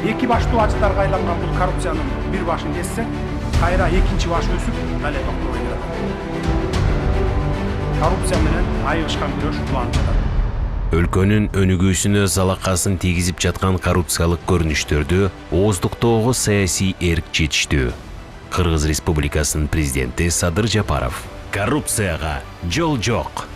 Эки баштуу ажыттарга айланган бул коррупциянын бир башын кессек, кайра экинчи баш өсүп, дале токтобой келатат. Коррупция менен айыгышкан күрөш уланып жатат. Өлкөнүн өнүгүүсүнө залакасын тийгизип жаткан коррупциялык көрүнүштөрдү ооздуктоого саясий эрк жетиштүү. Кыргыз Республикасынын президенти Садыр Жапаров: коррупцияга жол жок.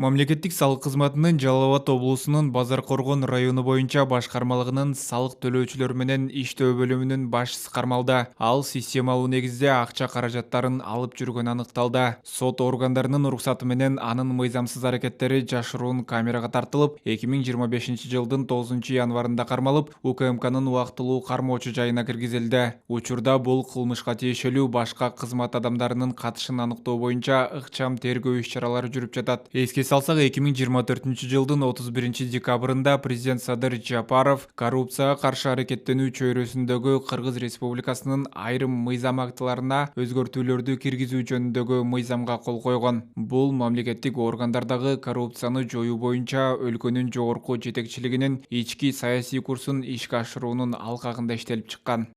Мамлекеттик салык кызматынын Жалал Абад облусунун Базар Коргон району боюнча башкармалыгынын салык төлөөчүлөр менен иштөө бөлүмүнүн башчысы кармалды. Ал системалуу негизде акча каражаттарын алып жүргөнү аныкталды. Сот органдарынын уруксаты менен анын мыйзамсыз аракеттери жашыруун камерага тартылып, 2025 жылдын 9 январында кармалып, УКМКнын убактылуу кармоочу жайына киргизилди. Учурда бул кылмышка тиешелүү башка кызмат адамдарынын катышын аныктоо боюнча ыкчам тергөө иш-чаралары жүрүп жатат. Эске салсак, 2024 жылдын 31 декабрында президент Садыр Жапаров коррупцияга каршы аракеттенүү чөйрөсүндөгү Кыргыз Республикасынын айрым мыйзам актыларына өзгөртүүлөрдү киргизүү жөнүндөгү мыйзамга кол койгон. Бул мамлекеттик органдардагы коррупцияны жоюу боюнча өлкөнүн жогорку жетекчилигинин ички саясий курсун ишке ашыруунун алкагында иштелип чыккан.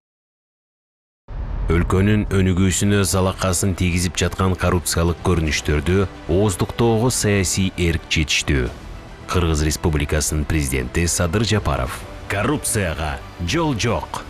Өлкөнүн өнүгүүсүнө залакасын тийгизип жаткан коррупциялык көрүнүштөрдү ооздуктоого саясий эрк жетиштүү. Кыргыз Республикасынын президенти Садыр Жапаров: коррупцияга жол жок.